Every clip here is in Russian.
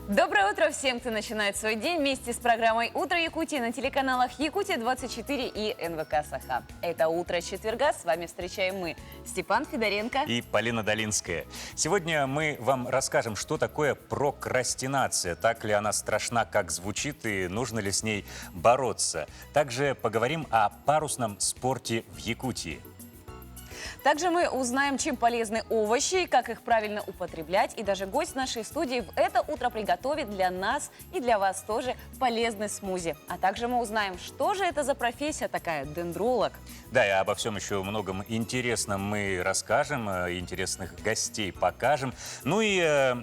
Доброе утро всем, кто начинает свой день вместе с программой «Утро Якутии» на телеканалах «Якутия-24» и НВК «Саха». Это утро четверга. С вами встречаем мы, Степан Федоренко и Полина Долинская. Сегодня мы вам расскажем, что такое прокрастинация, так ли она страшна, как звучит, и нужно ли с ней бороться. Также поговорим о парусном спорте в Якутии. Также мы узнаем, чем полезны овощи, как их правильно употреблять. И даже гость нашей студии в это утро приготовит для нас и для вас тоже полезный смузи. А также мы узнаем, что же это за профессия такая, дендролог. Да, и обо всем еще многом интересном мы расскажем, интересных гостей покажем. Ну и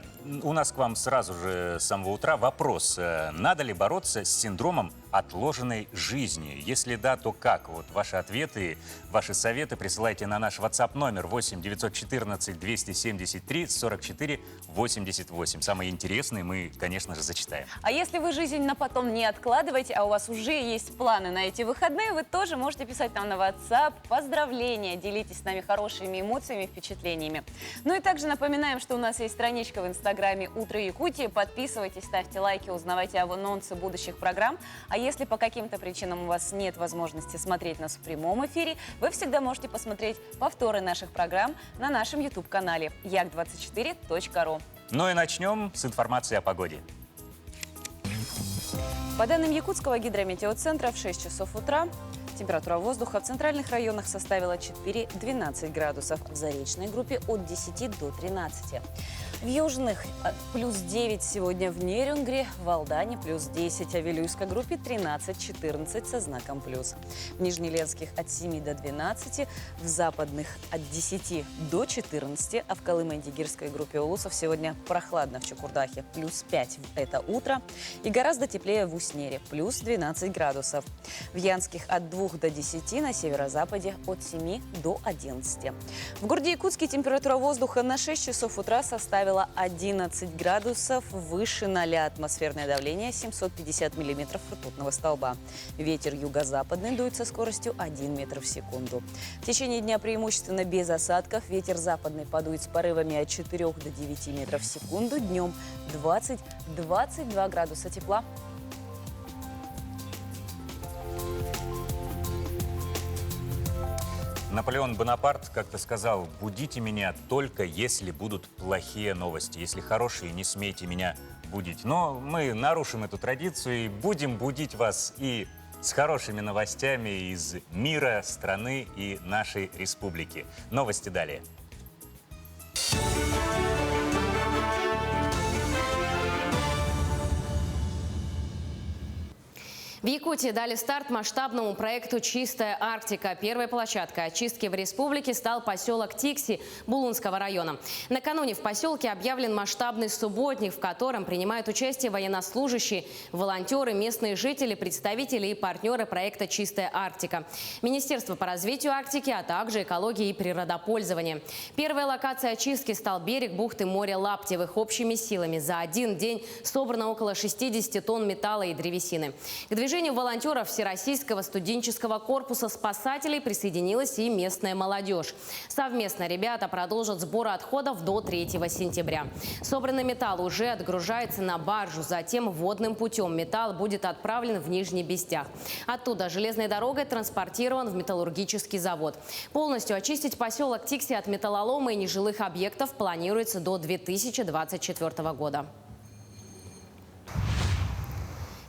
у нас к вам сразу же с самого утра вопрос. Надо ли бороться с синдромом отложенной жизни? Если да, то как? Вот ваши ответы, ваши советы присылайте на наш WhatsApp номер 8 914 273 44 88. Самые интересные мы, конечно же, зачитаем. А если вы жизнь на потом не откладываете, а у вас уже есть планы на эти выходные, вы тоже можете писать нам на WhatsApp поздравления, делитесь с нами хорошими эмоциями, впечатлениями. Ну и также напоминаем, что у нас есть страничка в Инстаграме «Утро Якутии». Подписывайтесь, ставьте лайки, узнавайте об анонсе будущих программ. А если по каким-то причинам у вас нет возможности смотреть нас в прямом эфире, вы всегда можете посмотреть повторы наших программ на нашем YouTube-канале yak24.ru. Ну и начнем с информации о погоде. По данным Якутского гидрометеоцентра, в 6 часов утра температура воздуха в центральных районах составила 4-12 градусов, в заречной группе от 10 до 13. В южных плюс 9 сегодня в Нерюнгре, в Алдане плюс 10, а в Вилюйской группе 13-14 со знаком плюс. В Нижнеленских от 7 до 12, в западных от 10 до 14, а в Колымо-Индигирской группе улусов сегодня прохладно в Чукурдахе, плюс 5 это утро, и гораздо теплее в Уснере, плюс 12 градусов. В Янских от 2 до 10, на северо-западе от 7 до 11. В городе Якутске температура воздуха на 6 часов утра составила 11 градусов, выше 0, атмосферное давление 750 миллиметров ртутного столба. Ветер юго-западный дует со скоростью 1 метр в секунду. В течение дня преимущественно без осадков, ветер западный подует с порывами от 4 до 9 метров в секунду, днем 20-22 градуса тепла. Наполеон Бонапарт как-то сказал: «Будите меня только если будут плохие новости. Если хорошие, не смейте меня будить». Но мы нарушим эту традицию и будем будить вас и с хорошими новостями из мира, страны и нашей республики. Новости далее. В Якутии дали старт масштабному проекту «Чистая Арктика». Первой площадкой очистки в республике стал поселок Тикси Булунского района. Накануне в поселке объявлен масштабный субботник, в котором принимают участие военнослужащие, волонтеры, местные жители, представители и партнеры проекта «Чистая Арктика», Министерство по развитию Арктики, а также экологии и природопользования. Первая локация очистки стал берег бухты моря Лаптевых. Общими силами за один день собрано около 60 тонн металла и древесины. К движению волонтеров Всероссийского студенческого корпуса спасателей присоединилась и местная молодежь. Совместно ребята продолжат сбор отходов до 3 сентября. Собранный металл уже отгружается на баржу, затем водным путем металл будет отправлен в Нижний Бестях. Оттуда железной дорогой транспортирован в металлургический завод. Полностью очистить поселок Тикси от металлолома и нежилых объектов планируется до 2024 года.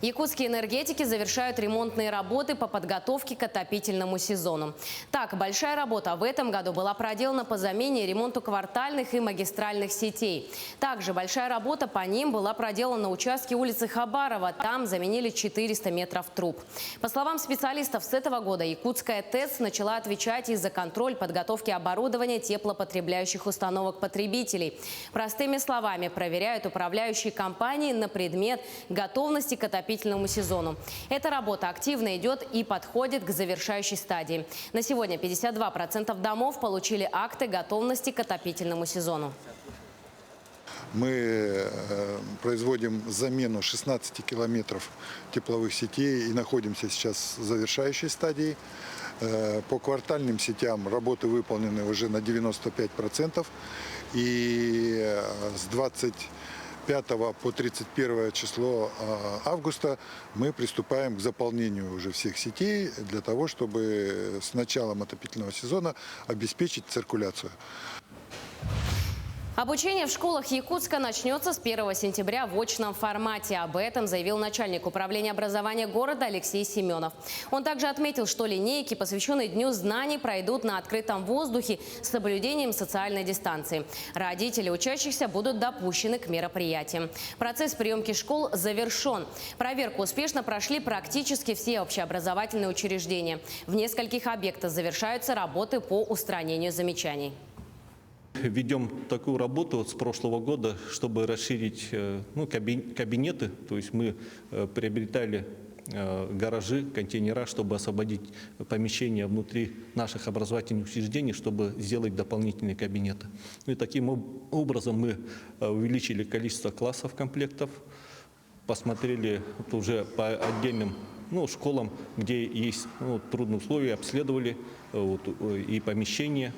Якутские энергетики завершают ремонтные работы по подготовке к отопительному сезону. Так, большая работа в этом году была проделана по замене и ремонту квартальных и магистральных сетей. Также большая работа по ним была проделана на участке улицы Хабарова. Там заменили 400 метров труб. По словам специалистов, с этого года Якутская ТЭЦ начала отвечать и за контроль подготовки оборудования теплопотребляющих установок потребителей. Простыми словами, проверяют управляющие компании на предмет готовности к отопительному сезону. Эта работа активно идет и подходит к завершающей стадии. На сегодня 52% домов получили акты готовности к отопительному сезону. Мы производим замену 16 километров тепловых сетей и находимся сейчас в завершающей стадии. По квартальным сетям работы выполнены уже на 95%. И с 5 по 31 число августа мы приступаем к заполнению уже всех сетей для того, чтобы с началом отопительного сезона обеспечить циркуляцию. Обучение в школах Якутска начнется с 1 сентября в очном формате. Об этом заявил начальник управления образования города Алексей Семенов. Он также отметил, что линейки, посвященные Дню знаний, пройдут на открытом воздухе с соблюдением социальной дистанции. Родители учащихся будут допущены к мероприятиям. Процесс приемки школ завершен. Проверку успешно прошли практически все общеобразовательные учреждения. В нескольких объектах завершаются работы по устранению замечаний. Ведем такую работу с прошлого года, чтобы расширить кабинеты. То есть мы приобретали гаражи, контейнера, чтобы освободить помещения внутри наших образовательных учреждений, чтобы сделать дополнительные кабинеты. И таким образом мы увеличили количество классов, комплектов, посмотрели уже по отдельным школам, где есть трудные условия, обследовали и помещения,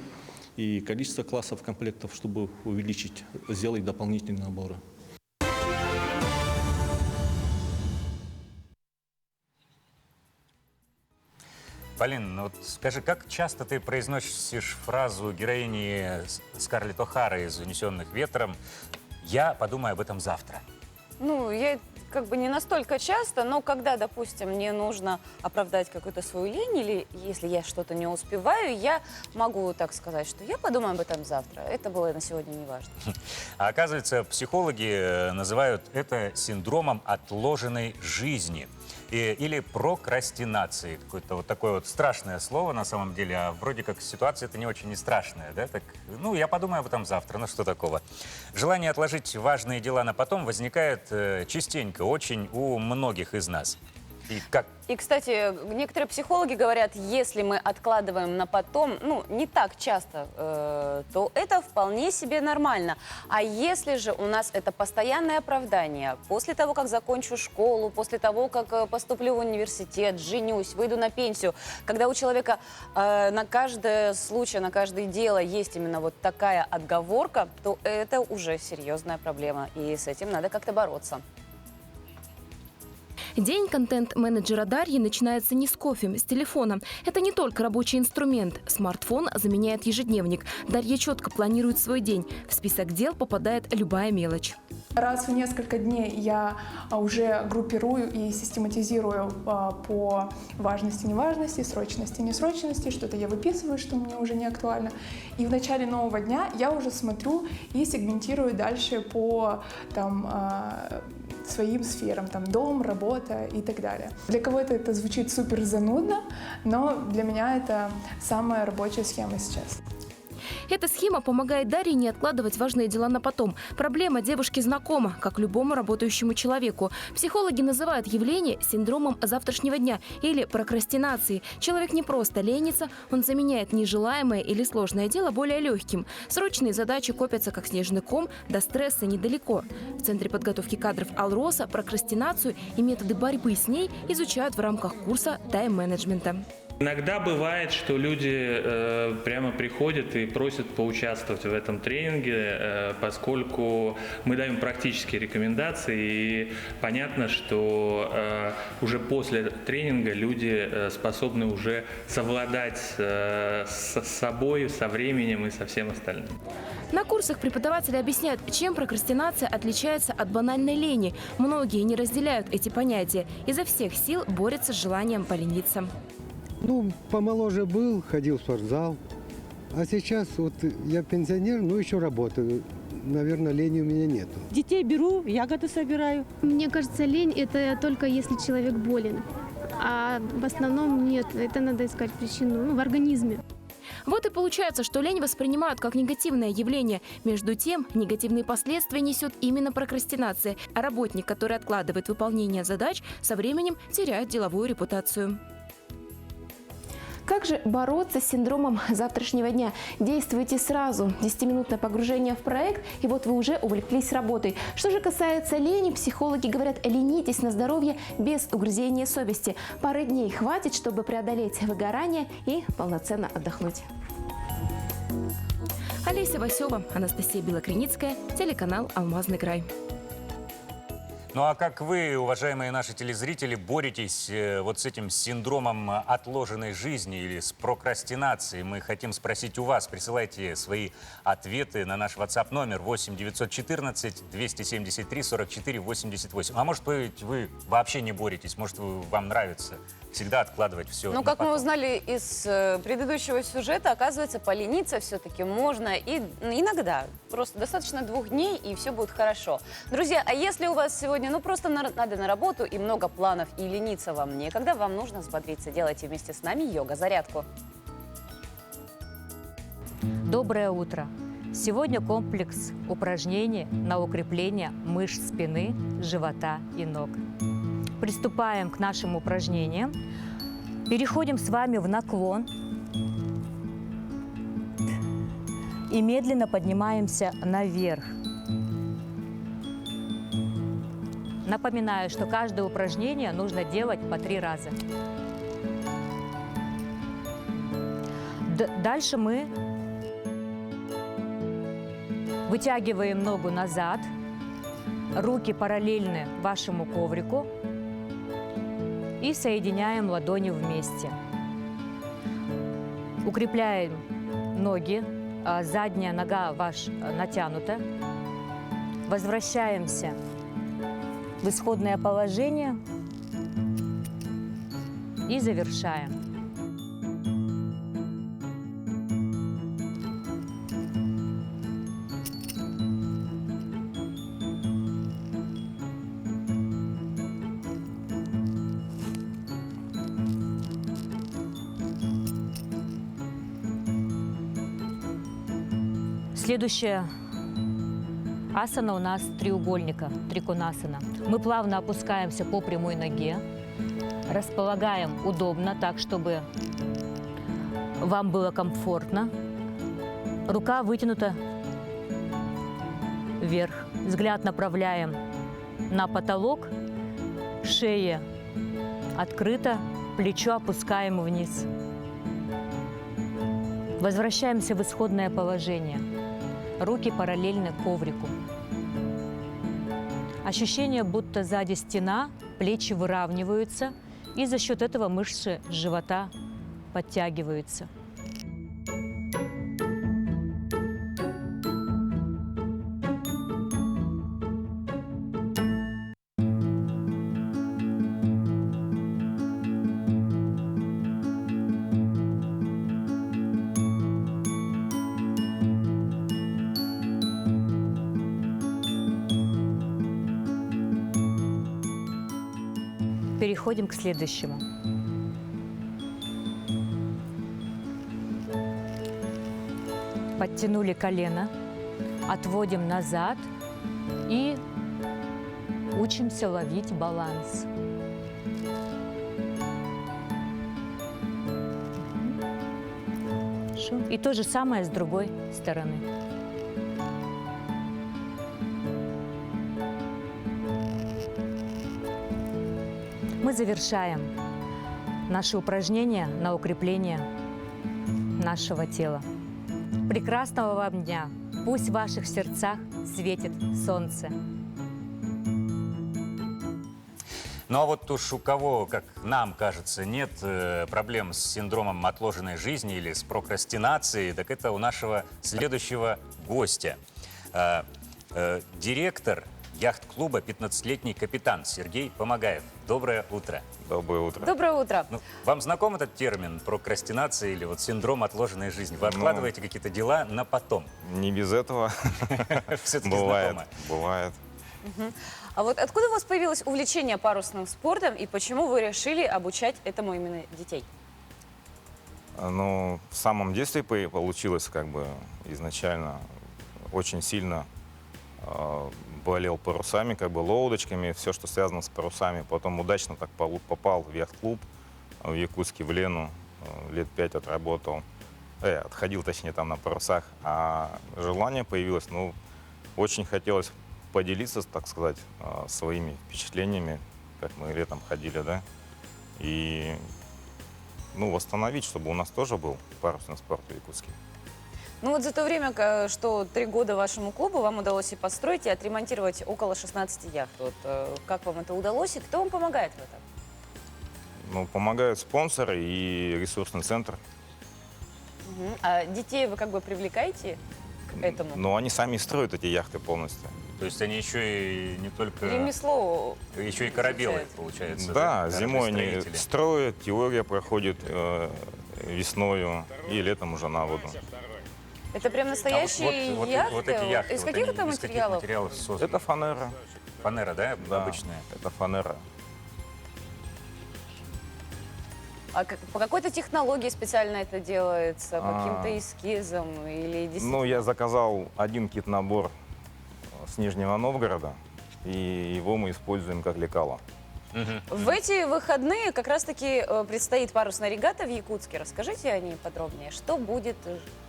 и количество классов, комплектов, чтобы увеличить, сделать дополнительные наборы. Полин, вот скажи, как часто ты произносишь фразу героини Скарлетт О'Хары из «Унесенных ветром» «Я подумаю об этом завтра»? Ну, я как бы не настолько часто, но когда, допустим, мне нужно оправдать какую-то свою лень, или если я что-то не успеваю, я могу так сказать, что я подумаю об этом завтра. Это было на сегодня не важно. А оказывается, психологи называют это синдромом отложенной жизни. Или прокрастинацией. Какое-то вот такое вот страшное слово на самом деле, а вроде как ситуация это не очень и страшная, да? Так, я подумаю об этом завтра, что такого. Желание отложить важные дела на потом возникает частенько, очень у многих из нас. И, кстати, некоторые психологи говорят, если мы откладываем на потом, не так часто, то это вполне себе нормально. А если же у нас это постоянное оправдание, после того, как закончу школу, после того, как поступлю в университет, женюсь, выйду на пенсию, когда у человека на каждый случай, на каждое дело есть именно вот такая отговорка, то это уже серьезная проблема, и с этим надо как-то бороться. День контент-менеджера Дарьи начинается не с кофе, с телефона. Это не только рабочий инструмент. Смартфон заменяет ежедневник. Дарья четко планирует свой день. В список дел попадает любая мелочь. Раз в несколько дней я уже группирую и систематизирую по важности, неважности, срочности, несрочности. Что-то я выписываю, что мне уже не актуально. И в начале нового дня я уже смотрю и сегментирую дальше по своим сферам, дом, работа и так далее. Для кого-то это звучит супер занудно, но для меня это самая рабочая схема сейчас. Эта схема помогает Дарье не откладывать важные дела на потом. Проблема девушки знакома, как любому работающему человеку. Психологи называют явление синдромом завтрашнего дня или прокрастинацией. Человек не просто ленится, он заменяет нежелаемое или сложное дело более легким. Срочные задачи копятся, как снежный ком, до стресса недалеко. В Центре подготовки кадров Алроса прокрастинацию и методы борьбы с ней изучают в рамках курса тайм-менеджмента. Иногда бывает, что люди прямо приходят и просят поучаствовать в этом тренинге, поскольку мы даем практические рекомендации, и понятно, что уже после тренинга люди способны уже совладать с собой, со временем и со всем остальным. На курсах преподаватели объясняют, чем прокрастинация отличается от банальной лени. Многие не разделяют эти понятия. Изо всех сил борются с желанием полениться. Помоложе был, ходил в спортзал. А сейчас я пенсионер, еще работаю. Наверное, лени у меня нету. Детей беру, ягоды собираю. Мне кажется, лень – это только если человек болен. А в основном нет, это надо искать причину в организме. Вот и получается, что лень воспринимают как негативное явление. Между тем, негативные последствия несет именно прокрастинация. А работник, который откладывает выполнение задач, со временем теряет деловую репутацию. Как же бороться с синдромом завтрашнего дня? Действуйте сразу. 10-минутное погружение в проект, и вот вы уже увлеклись работой. Что же касается лени, психологи говорят, ленитесь на здоровье без угрызения совести. Пары дней хватит, чтобы преодолеть выгорание и полноценно отдохнуть. Олеся Васева, Анастасия Белокреницкая, телеканал «Алмазный край». Ну а как вы, уважаемые наши телезрители, боретесь вот с этим синдромом отложенной жизни или с прокрастинацией? Мы хотим спросить у вас. Присылайте свои ответы на наш WhatsApp номер 8 914 273 44 88. А может быть, вы вообще не боретесь, может, вам нравится всегда откладывать все. Ну, как мы узнали из предыдущего сюжета, оказывается, полениться все-таки можно и иногда. Просто достаточно 2 дней, и все будет хорошо. Друзья, а если у вас сегодня, ну, просто надо на работу и много планов, и лениться вам некогда, вам нужно взбодриться. Делайте вместе с нами йога-зарядку. Доброе утро! Сегодня комплекс упражнений на укрепление мышц спины, живота и ног. Приступаем к нашим упражнениям. Переходим с вами в наклон. И медленно поднимаемся наверх. Напоминаю, что каждое упражнение нужно делать по 3 раза. Дальше мы вытягиваем ногу назад, руки параллельны вашему коврику и соединяем ладони вместе. Укрепляем ноги, задняя нога ваша натянута. Возвращаемся в исходное положение и завершаем. Следующая асана у нас треугольника, триконасана. Мы плавно опускаемся по прямой ноге, располагаем удобно, так, чтобы вам было комфортно. Рука вытянута вверх. Взгляд направляем на потолок, шея открыта, плечо опускаем вниз. Возвращаемся в исходное положение. Руки параллельны коврику. Ощущение, будто сзади стена, плечи выравниваются, и за счет этого мышцы живота подтягиваются. Переходим к следующему. Подтянули колено, отводим назад и учимся ловить баланс. Хорошо. И то же самое с другой стороны. Мы завершаем наши упражнения на укрепление нашего тела. Прекрасного вам дня! Пусть в ваших сердцах светит солнце. Ну а вот уж у кого, как нам кажется, нет проблем с синдромом отложенной жизни или с прокрастинацией, так это у нашего следующего гостя. Директор яхт-клуба «15-летний капитан» Сергей Помогаев. Доброе утро. Доброе утро. Доброе утро. Ну, вам знаком этот термин прокрастинация или вот синдром отложенной жизни? Вы откладываете какие-то дела на потом? Не без этого. Все-таки бывает, бывает. А вот откуда у вас появилось увлечение парусным спортом и почему вы решили обучать этому именно детей? Ну, в самом детстве получилось как бы изначально очень сильно болел парусами, как бы лодочками, все, что связано с парусами. Потом удачно так попал в яхт-клуб в Якутске, в Лену. Лет 5 отработал. Отходил, точнее, там на парусах. А желание появилось, ну, очень хотелось поделиться, так сказать, своими впечатлениями, как мы летом ходили, да, и, ну, восстановить, чтобы у нас тоже был парусный спорт в Якутске. Ну вот за то время, что 3 года вашему клубу, вам удалось и построить, и отремонтировать около 16 яхт. Вот, как вам это удалось и кто вам помогает в этом? Ну, помогают спонсоры и ресурсный центр. А детей вы как бы привлекаете к этому? Но они сами строят эти яхты полностью. То есть они еще и не только... Ремесло. Еще и корабелы, получается. Да, зимой они кораблестроители. строят, теория проходит весною и летом уже на воду. Это прям настоящие яхты? Вот эти яхты. Из вот каких они это из каких материалов? материалов созданы? Это фанера. Фанера, да, Да, обычная? это фанера. А по какой-то технологии специально это делается? По каким-то А. эскизам? Или действительно? Ну, я заказал один кит-набор с Нижнего Новгорода, и его мы используем как лекало. В эти выходные как раз-таки предстоит парусная регата в Якутске. Расскажите о ней подробнее. Что будет,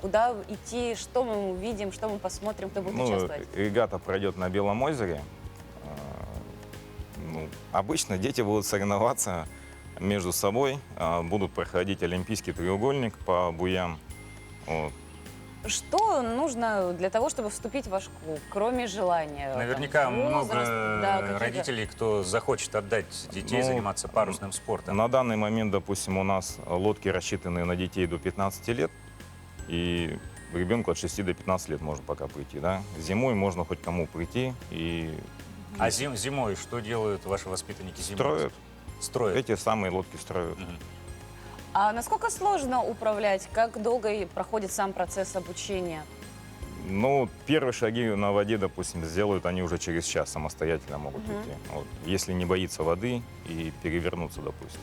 куда идти, что мы увидим, что мы посмотрим, кто будет Ну, участвовать? регата пройдет на Белом озере. Ну, обычно дети будут соревноваться между собой, будут проходить олимпийский треугольник по буям. Вот. Что нужно для того, чтобы вступить в ваш клуб, кроме желания? там, Наверняка возраст, много да, какие-то- родителей, кто захочет отдать детей Ну, заниматься парусным спортом. На данный момент, допустим, у нас лодки рассчитаны на детей до 15 лет, и ребенку от 6 до 15 лет можно пока прийти. Да? Зимой можно хоть кому прийти и А зимой что делают ваши воспитанники зимой? строят. Строят. Эти самые лодки строят. А насколько сложно управлять? Как долго и проходит сам процесс обучения? Ну, первые шаги на воде, допустим, сделают они уже через час, самостоятельно могут уйти. Вот. Если не боится воды и перевернуться, допустим.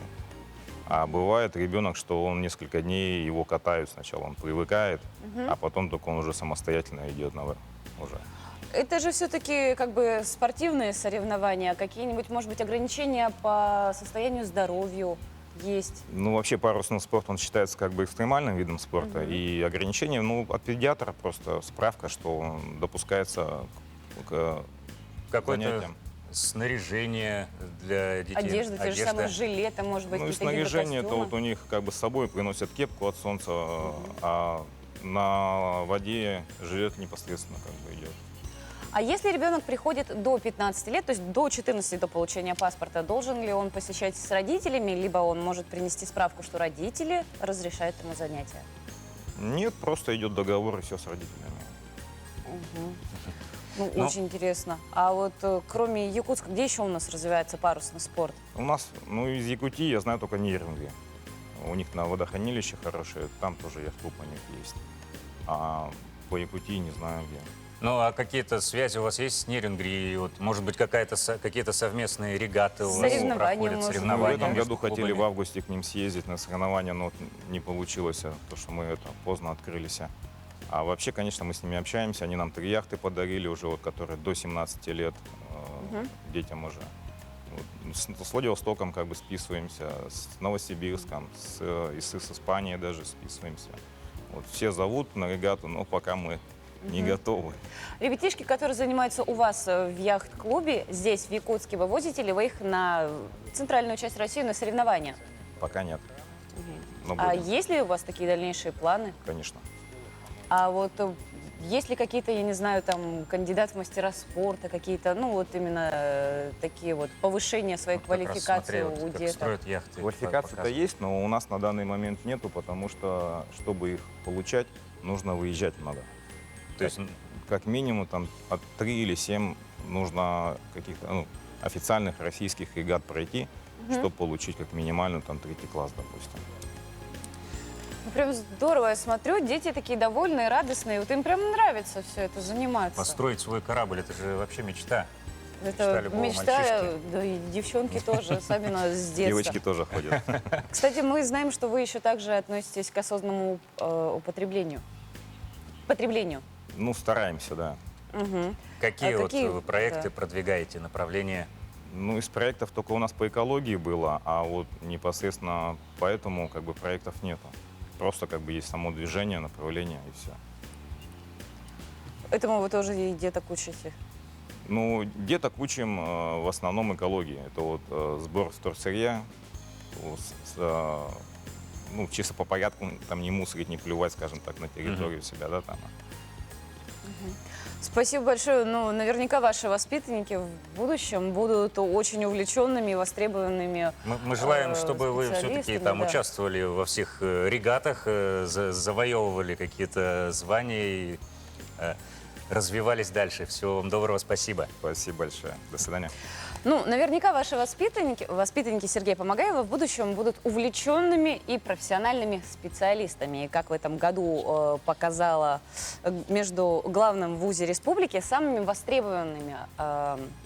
А бывает ребенок, что он несколько дней его катают сначала, он привыкает, а потом только он уже самостоятельно идет наверх уже. Это же все-таки как бы спортивные соревнования. Какие-нибудь, может быть, ограничения по состоянию здоровью есть? Ну, вообще парусный спорт, он считается как бы экстремальным видом спорта. И ограничения, ну, от педиатра просто справка, что он допускается к Какое-то занятиям. снаряжение для детей. Одежда, те же самые жилеты, может быть, Ну, и какие-то снаряжение, это гидрокостюмы? вот у них как бы с собой приносят кепку от солнца, а на воде жилет непосредственно как бы идет. А если ребенок приходит до 15 лет, то есть до 14 до получения паспорта, должен ли он посещать с родителями, либо он может принести справку, что родители разрешают ему занятия? Нет, просто идет договор и все с родителями. Ну, Ну. очень интересно. А вот кроме Якутска, где еще у нас развивается парусный спорт? У нас, ну, из Якутии я знаю только Неринги. У них на водохранилище хорошее, там тоже яхт-клуб у них есть. А по Якутии не знаю где. Ну, а какие-то связи у вас есть с Нерингри? Вот, может быть, какие-то совместные регаты у вас Соревнования, проходят? может быть. В Соревнования этом между году хотели клубами? в августе к ним съездить на соревнования, но не получилось, потому что мы поздно открылись. А вообще, конечно, мы с ними общаемся. Они нам 3 яхты подарили уже, вот, которые до 17 лет детям уже. Вот, с Владивостоком как бы списываемся, с Новосибирском, с Испанией даже списываемся. Вот, все зовут на регату, но пока мы не готовы. Ребятишки, которые занимаются у вас в яхт-клубе, здесь, в Якутске, вывозите ли вы их на центральную часть России на соревнования? Пока нет. Но А будем, есть ли у вас такие дальнейшие планы? конечно. А вот есть ли какие-то, я не знаю, там, кандидат в мастера спорта, какие-то, ну, вот именно такие вот повышения своей Вот как раз квалификации смотрел, у как деток? строят яхты. Квалификация-то показывают. есть, но у нас на данный момент нету, потому что, чтобы их получать, нужно выезжать много. То есть, Как минимум там от 3 или 7 нужно каких-то официальных российских регат пройти, чтобы получить как минимально там 3-й класс, допустим. Ну, прям здорово, я смотрю, дети такие довольные, радостные, вот им прям нравится все это заниматься. построить свой корабль, это же вообще мечта. мечта Это любого мечта, мальчишки. да и девчонки тоже, особенно с детства. Девочки тоже ходят. Кстати, мы знаем, что вы еще также относитесь к осознанному употреблению. Потреблению. Ну, стараемся, да. Мгм. Какие А вот какие, вы проекты да. продвигаете, направления? Ну, из проектов только у нас по экологии было, а вот непосредственно поэтому как бы проектов нету. Просто как бы есть само движение, направление и все. Этому вы тоже и деток учите. Ну, деток учим в основном экологии. Это вот сбор вторсырья, ну, чисто по порядку, там, не мусорить, не плювать, скажем так, на территорию себя, да, там. Спасибо большое. Ну, наверняка ваши воспитанники в будущем будут очень увлеченными и востребованными Мы желаем, чтобы вы все-таки специалистами, там да. участвовали во всех регатах, завоевывали какие-то звания и развивались дальше. Всего вам доброго, спасибо. Спасибо большое. До свидания. Ну, наверняка ваши воспитанники Сергея Помогаева в будущем будут увлеченными и профессиональными специалистами. И как в этом году показало между главным в вузе республики, самыми востребованными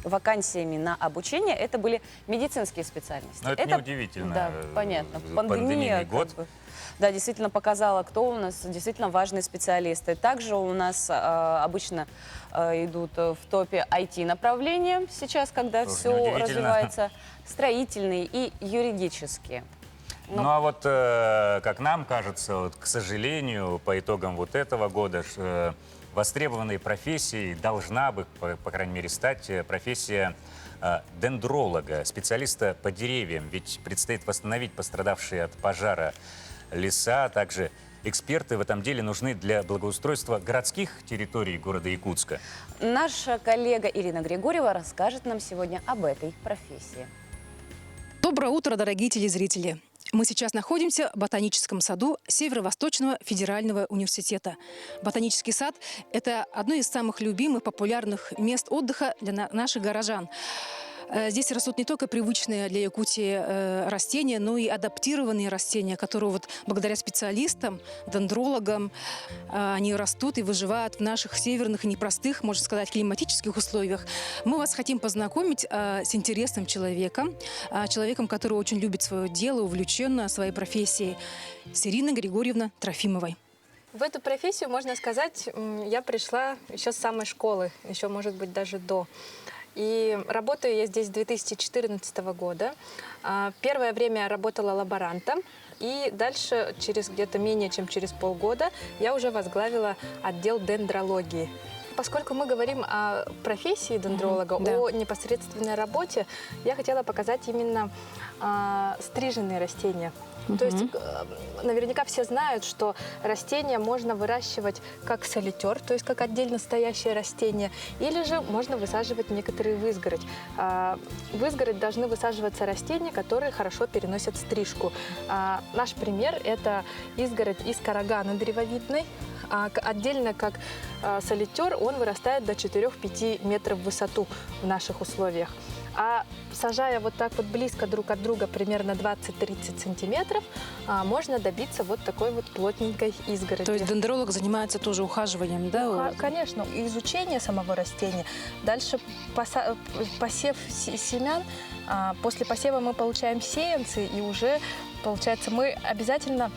вакансиями на обучение это были медицинские специальности. Но это неудивительно. Да, понятно. Пандемийный год. Да, действительно показала, кто у нас действительно важные специалисты. Также у нас обычно идут в топе IT-направления сейчас, когда Тоже все неудивительно. развивается, строительные и юридические. Ну а вот, как нам кажется, вот, к сожалению, по итогам вот этого года востребованной профессией должна бы, по крайней мере, стать профессия дендролога, специалиста по деревьям. Ведь предстоит восстановить пострадавшие от пожара леса, а также эксперты в этом деле нужны для благоустройства городских территорий города Якутска. Наша коллега Ирина Григорьева расскажет нам сегодня об этой профессии. Доброе утро, дорогие телезрители! Мы сейчас находимся в ботаническом саду Северо-Восточного федерального университета. Ботанический сад – это одно из самых любимых, популярных мест отдыха для наших горожан. Здесь растут не только привычные для Якутии растения, но и адаптированные растения, которые вот благодаря специалистам, дендрологам, они растут и выживают в наших северных и непростых, можно сказать, климатических условиях. Мы вас хотим познакомить с интересным человеком, человеком, который очень любит свое дело, увлеченно своей профессией, с Ириной Григорьевной Трофимовой. В эту профессию, можно сказать, я пришла еще с самой школы, еще, может быть, даже до. И работаю я здесь с 2014 года. Первое время я работала лаборантом, и дальше, через где-то менее чем через полгода, я уже возглавила отдел дендрологии. Поскольку мы говорим о профессии дендролога, о непосредственной работе, я хотела показать именно стриженные растения. То есть наверняка все знают, что растения можно выращивать как солитер, то есть как отдельно стоящее растение, или же можно высаживать некоторые в изгородь. В изгородь должны высаживаться растения, которые хорошо переносят стрижку. Наш пример – это изгородь из карагана древовидной. Отдельно как солитер он вырастает до 4-5 метров в высоту в наших условиях. А сажая вот так вот близко друг от друга, примерно 20-30 сантиметров, можно добиться вот такой вот плотненькой изгороди. То есть дендролог занимается тоже ухаживанием, да? Конечно, изучение самого растения. Дальше посев семян. После посева мы получаем сеянцы, и уже, получается, мы обязательно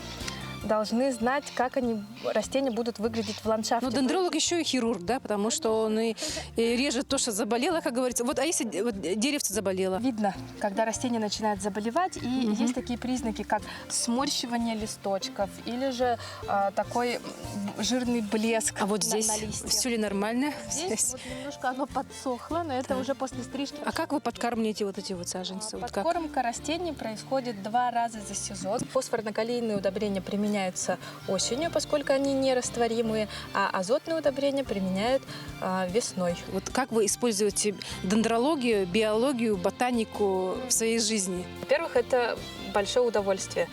должны знать, как растения будут выглядеть в ландшафте. Но дендролог еще и хирург, да, потому что он и режет то, что заболело, как говорится. Вот, а если деревце заболело? Видно, когда растение начинает заболевать, и есть такие признаки, как сморщивание листочков, или же такой жирный блеск. А вот здесь все ли нормально? Здесь вот немножко оно подсохло, но это уже после стрижки. А как вы подкармливаете вот эти вот саженцы? Подкормка растений происходит 2 раза за сезон. Фосфорно-калийные удобрения применяются осенью, поскольку они нерастворимые, а азотные удобрения применяют весной. Вот как вы используете дендрологию, биологию, ботанику в своей жизни? Во-первых, это большое удовольствие.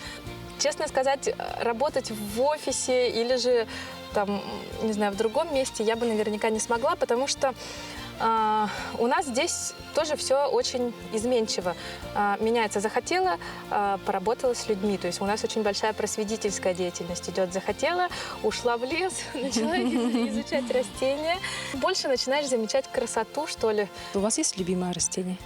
Честно сказать, работать в офисе или же там, не знаю, в другом месте я бы наверняка не смогла, потому что у нас здесь тоже все очень изменчиво. Меняется. Захотела, поработала с людьми. То есть у нас очень большая просветительская деятельность идет. Захотела, ушла в лес, начала изучать растения. Больше начинаешь замечать красоту, что ли. У вас есть любимое растение?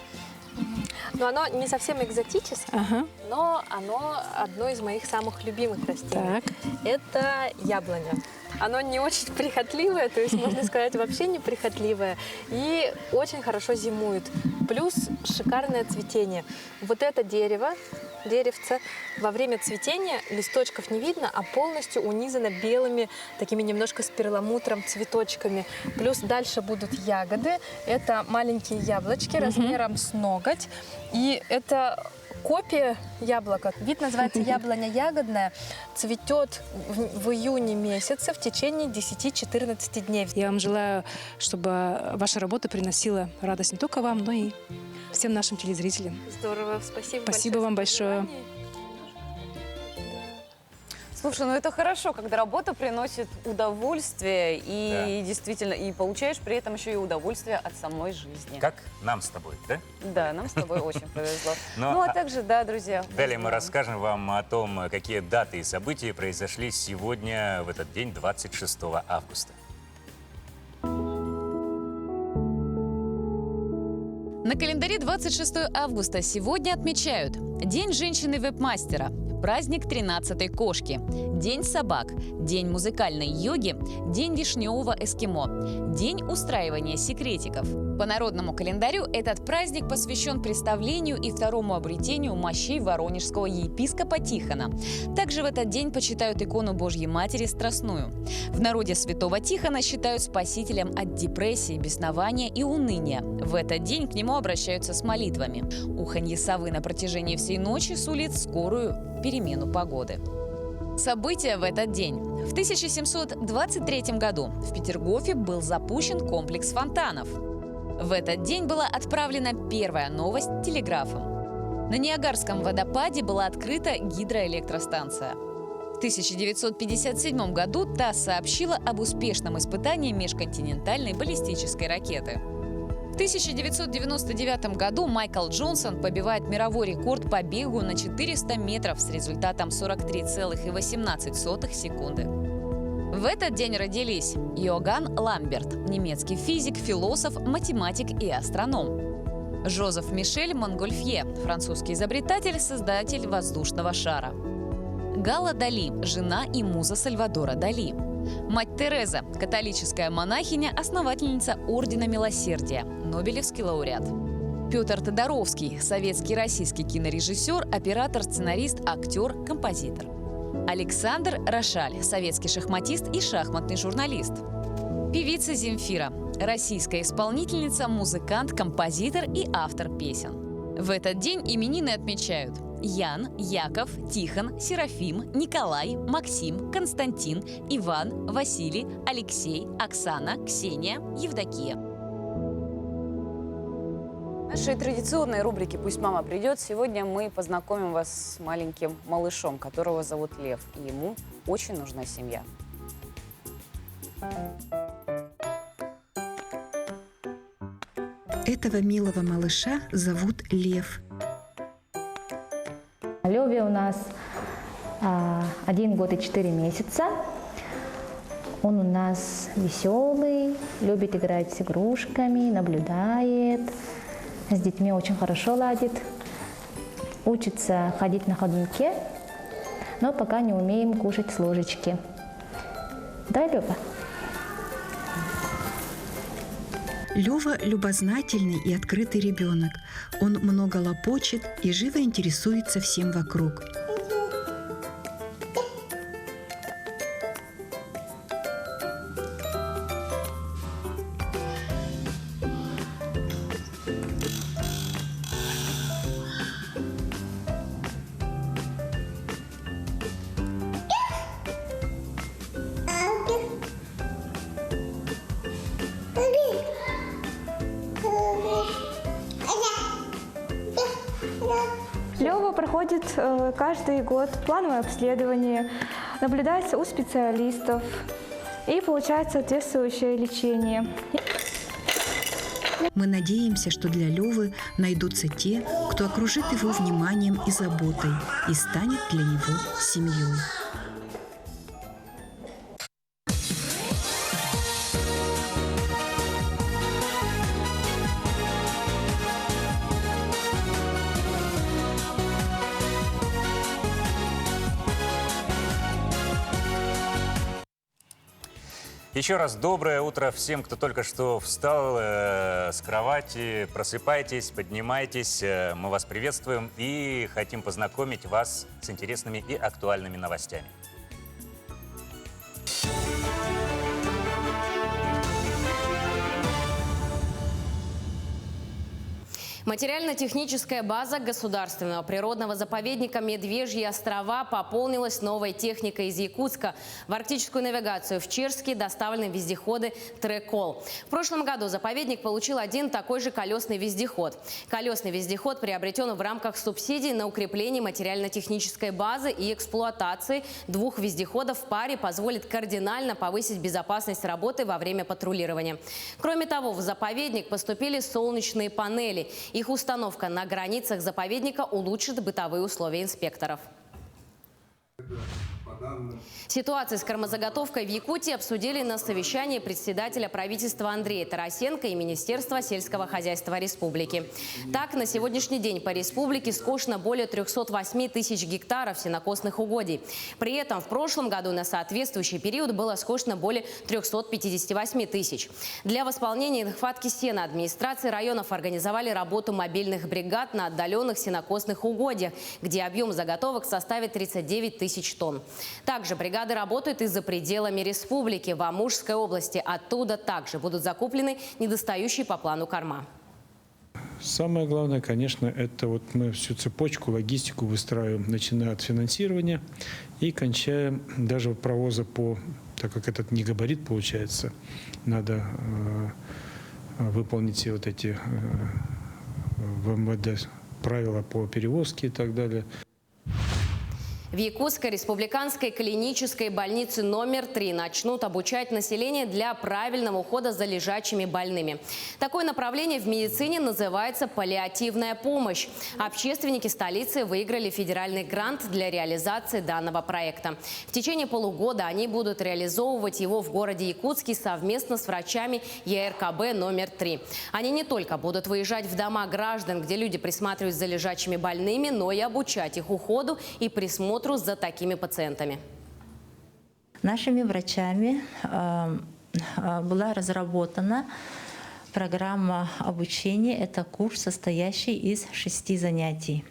Но оно не совсем экзотическое, но оно одно из моих самых любимых растений. Это яблоня. Оно не очень прихотливое, то есть, можно сказать, вообще неприхотливое. И очень хорошо зимует. Плюс шикарное цветение. Вот это деревце, во время цветения листочков не видно, а полностью унизано белыми, такими немножко с перламутром цветочками. Плюс дальше будут ягоды. Это маленькие яблочки размером с ноготь. И это копия яблока. Вид называется яблоня ягодная. Цветет в июне месяце в течение 10-14 дней. Я вам желаю, чтобы ваша работа приносила радость не только вам, но и всем нашим телезрителям. Здорово, спасибо. Спасибо вам большое. Слушай, ну это хорошо, когда работа приносит удовольствие и действительно, и получаешь при этом еще и удовольствие от самой жизни. Как нам с тобой, да? Да, нам с тобой очень повезло. Но, Ну а также, да, друзья. Далее мы расскажем вам о том, какие даты и события произошли сегодня, в этот день, 26 августа. На календаре 26 августа сегодня отмечают День женщины-веб-мастера, праздник 13-й кошки, День собак, День музыкальной йоги, День вишневого эскимо, День устраивания секретиков. По народному календарю этот праздник посвящен представлению и второму обретению мощей воронежского епископа Тихона. Также в этот день почитают икону Божьей Матери Страстную. В народе святого Тихона считают спасителем от депрессии, беснования и уныния. В этот день к нему обращаются с молитвами. Уханье совы на протяжении всей ночи сулит скорую перемену погоды. События в этот день. В 1723 году в Петергофе был запущен комплекс фонтанов. В этот день была отправлена первая новость телеграфом. На Ниагарском водопаде была открыта гидроэлектростанция. В 1957 году ТАСС сообщила об успешном испытании межконтинентальной баллистической ракеты. В 1999 году Майкл Джонсон побивает мировой рекорд по бегу на 400 метров с результатом 43,18 секунды. В этот день родились Иоганн Ламберт, немецкий физик, философ, математик и астроном. Жозеф Мишель Монгольфье, французский изобретатель, создатель воздушного шара. Галла Дали, жена и муза Сальвадора Дали. Мать Тереза, католическая монахиня, основательница Ордена Милосердия, Нобелевский лауреат. Петр Тодоровский, советский российский кинорежиссер, оператор, сценарист, актер, композитор. Александр Рошаль, советский шахматист и шахматный журналист. Певица Земфира, российская исполнительница, музыкант, композитор и автор песен. В этот день именины отмечают Ян, Яков, Тихон, Серафим, Николай, Максим, Константин, Иван, Василий, Алексей, Оксана, Ксения, Евдокия. В нашей традиционной рубрике «Пусть мама придет» сегодня мы познакомим вас с маленьким малышом, которого зовут Лев, и ему очень нужна семья. Этого милого малыша зовут Лев. Леве у нас 1 год и 4 месяца. Он у нас веселый, любит играть с игрушками, наблюдает, с детьми очень хорошо ладит, учится ходить на ходунке, но пока не умеем кушать с ложечки. Да, Лёва? Лёва любознательный и открытый ребенок. Он много лопочет и живо интересуется всем вокруг. Лёва проходит каждый год плановое обследование, наблюдается у специалистов и получает соответствующее лечение. Мы надеемся, что для Лёвы найдутся те, кто окружит его вниманием и заботой и станет для него семьей. Еще раз доброе утро всем, кто только что встал с кровати. Просыпайтесь, поднимайтесь. Мы вас приветствуем и хотим познакомить вас с интересными и актуальными новостями. Материально-техническая база Государственного природного заповедника «Медвежьи острова» пополнилась новой техникой из Якутска. В арктическую навигацию в Черске доставлены вездеходы «Трекол». В прошлом году заповедник получил один такой же колесный вездеход. Колесный вездеход приобретен в рамках субсидий на укрепление материально-технической базы и эксплуатации двух вездеходов в паре позволит кардинально повысить безопасность работы во время патрулирования. Кроме того, в заповедник поступили солнечные панели. Их установка на границах заповедника улучшит бытовые условия инспекторов. Ситуацию с кормозаготовкой в Якутии обсудили на совещании председателя правительства Андрея Тарасенко и Министерства сельского хозяйства республики. Так, на сегодняшний день по республике скошено более 308 тысяч гектаров сенокосных угодий. При этом в прошлом году на соответствующий период было скошено более 358 тысяч. Для восполнения нехватки сена администрации районов организовали работу мобильных бригад на отдаленных сенокосных угодьях, где объем заготовок составит 39 тысяч тонн. Также бригады работают и за пределами республики. В Амурской области оттуда также будут закуплены недостающие по плану корма. Самое главное, конечно, это вот мы всю цепочку, логистику выстраиваем, начиная от финансирования и кончая даже провоза по, так как этот не габарит получается, надо выполнить все вот эти в МВД правила по перевозке и так далее. В Якутской республиканской клинической больнице номер 3 начнут обучать население для правильного ухода за лежачими больными. Такое направление в медицине называется паллиативная помощь. Общественники столицы выиграли федеральный грант для реализации данного проекта. В течение полугода они будут реализовывать его в городе Якутске совместно с врачами ЕРКБ номер 3. Они не только будут выезжать в дома граждан, где люди присматривают за лежачими больными, но и обучать их уходу и присмотру за такими пациентами. Нашими врачами была разработана программа обучения. Это курс, состоящий из 6 занятий.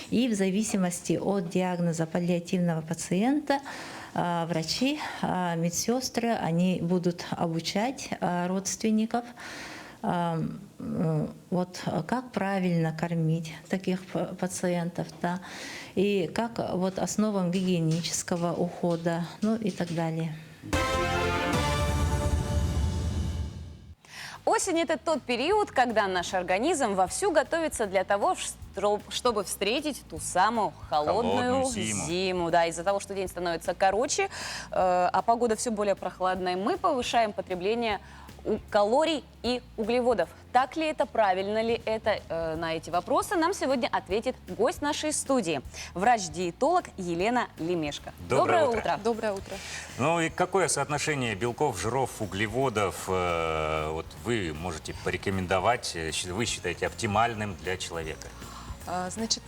И в зависимости от диагноза паллиативного пациента врачи, медсестры, они будут обучать родственников, вот как правильно кормить таких пациентов, да, и как вот основам гигиенического ухода, ну и так далее. Осень – это тот период, когда наш организм вовсю готовится для того, чтобы встретить ту самую холодную зиму. Да, из-за того, что день становится короче, а погода все более прохладная, мы повышаем потребление калорий и углеводов. Так ли это, правильно ли это? На эти вопросы нам сегодня ответит гость нашей студии. Врач-диетолог Елена Лемешко. Доброе утро. Доброе утро. Ну и какое соотношение белков, жиров, углеводов вот вы можете порекомендовать, вы считаете оптимальным для человека? Значит,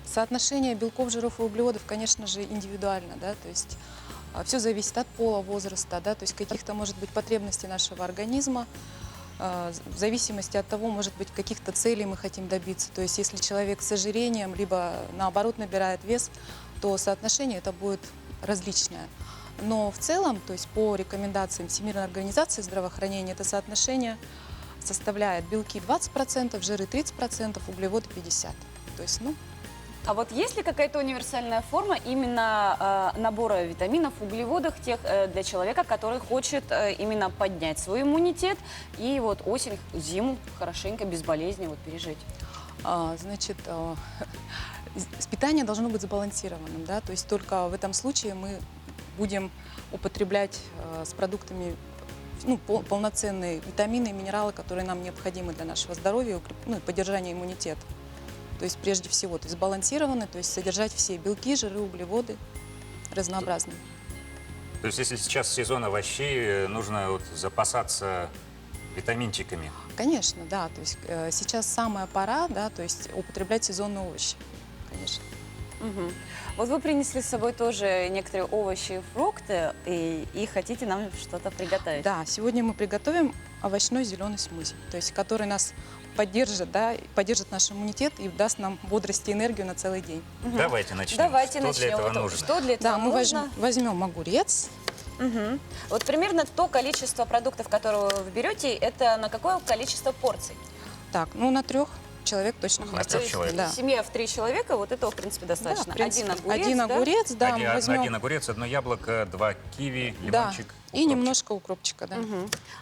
соотношение белков, жиров и углеводов, конечно же, индивидуально, да, то есть все зависит от пола, возраста, да, то есть каких-то, может быть, потребностей нашего организма, в зависимости от того, может быть, каких-то целей мы хотим добиться. То есть если человек с ожирением, либо наоборот набирает вес, то соотношение это будет различное. Но в целом, то есть по рекомендациям Всемирной организации здравоохранения, это соотношение составляет белки 20%, жиры 30%, углеводы 50%. То есть, А вот есть ли какая-то универсальная форма именно набора витаминов, углеводов тех для человека, который хочет именно поднять свой иммунитет и вот осень, зиму хорошенько, без болезней пережить? Значит, питание должно быть сбалансированным, да, то есть только в этом случае мы будем употреблять с продуктами полноценные витамины и минералы, которые нам необходимы для нашего здоровья и поддержания иммунитета. То есть прежде всего, то есть сбалансированно, то есть содержать все белки, жиры, углеводы разнообразные. То есть если сейчас сезон овощей, нужно запасаться витаминчиками? Конечно, да. То есть сейчас самая пора, да, то есть употреблять сезонные овощи, конечно. Угу. Вот вы принесли с собой тоже некоторые овощи и фрукты, и хотите нам что-то приготовить. Да, сегодня мы приготовим овощной зеленый смузи, то есть который нас поддержит, да, поддержит наш иммунитет и даст нам бодрость и энергию на целый день. Угу. Давайте начнем. Что для этого нужно? Что для этого нужно? Мы возьмем огурец. Угу. Вот примерно то количество продуктов, которые вы берете, это на какое количество порций? Так, на 3-4 человек точно На хватит. 3 человека. Да. Семья в 3 человека, вот этого, в принципе, достаточно. Да, в принципе, Один огурец, да? да, мы возьмем. Один огурец, 1 яблоко, 2 киви, Да, лимончик. и немножко укропчика, да.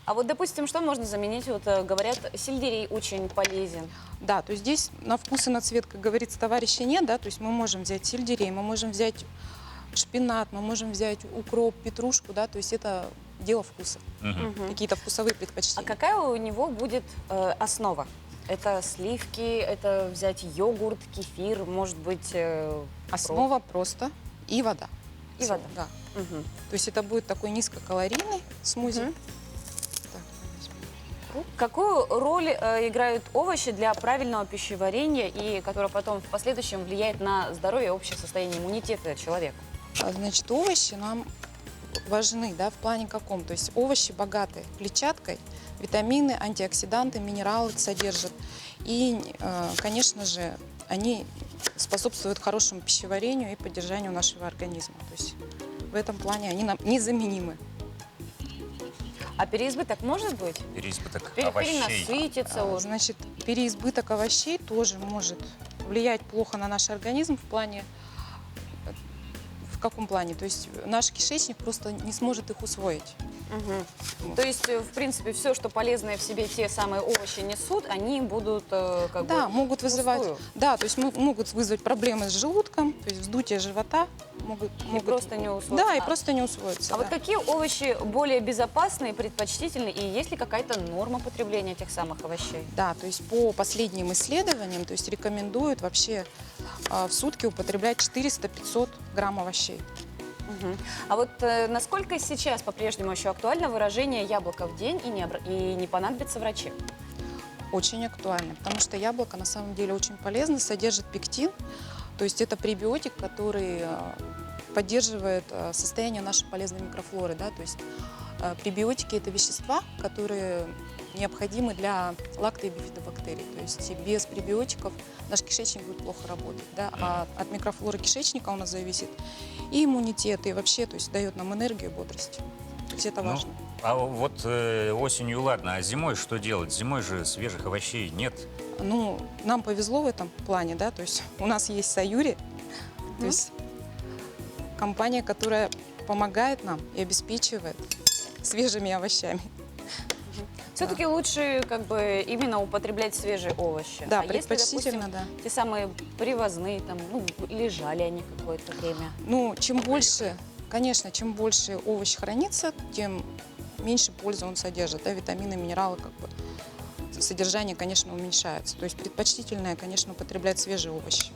А вот, допустим, что можно заменить? Вот говорят, сельдерей очень полезен. Да, то есть здесь на вкус и на цвет, как говорится, товарищей нет, да, то есть мы можем взять сельдерей, мы можем взять шпинат, мы можем взять укроп, петрушку, да, то есть это дело вкуса, какие-то вкусовые предпочтения. А какая у него будет основа? Это сливки, это взять йогурт, кефир, может быть... Основа просто и вода. И вода. Да. То есть это будет такой низкокалорийный смузи. Какую роль играют овощи для правильного пищеварения и которое потом в последующем влияет на здоровье и общее состояние иммунитета человека? Значит, овощи нам важны, да, в плане каком? То есть овощи богаты клетчаткой, витамины, антиоксиданты, минералы содержат. И, конечно же, они способствуют хорошему пищеварению и поддержанию нашего организма. То есть в этом плане они нам незаменимы. А переизбыток может быть? Переизбыток овощей. Перенасытиться. Значит, переизбыток овощей тоже может влиять плохо на наш организм в плане... В каком плане? То есть наш кишечник просто не сможет их усвоить. То есть, в принципе, все, что полезное в себе те самые овощи несут, они будут как бы могут вызывать, да, то есть могут вызвать проблемы с желудком, то есть вздутие живота могут просто не усвоиться. Да, и просто не усвоиться. А вот какие овощи более безопасные, предпочтительные, и есть ли какая-то норма потребления этих самых овощей? Да, то есть по последним исследованиям, то есть рекомендуют вообще в сутки употреблять 400-500 грамм овощей. А вот насколько сейчас по-прежнему еще актуально выражение «яблоко в день» и не понадобятся врачи? Очень актуально, потому что яблоко на самом деле очень полезно, содержит пектин, то есть это пребиотик, который поддерживает состояние нашей полезной микрофлоры. Да? То есть пребиотики – это вещества, которые необходимы для лакто- и бифидобактерий. То есть без пребиотиков наш кишечник будет плохо работать. Да? А от микрофлоры кишечника у нас зависит и иммунитет, и вообще, то есть дает нам энергию и бодрость. То есть это важно. А вот осенью ладно, а зимой что делать? Зимой же свежих овощей нет. Ну, нам повезло в этом плане, да, то есть у нас есть Саюри, то есть компания, которая помогает нам и обеспечивает свежими овощами. Все-таки лучше как бы именно употреблять свежие овощи. Да, предпочтительно, да. Те самые привозные, там, ну, лежали они какое-то время. Ну, чем больше, конечно, чем больше овощ хранится, тем меньше пользы он содержит, да, витамины, минералы, как бы содержание, конечно, уменьшается. То есть предпочтительное, конечно, употреблять свежие овощи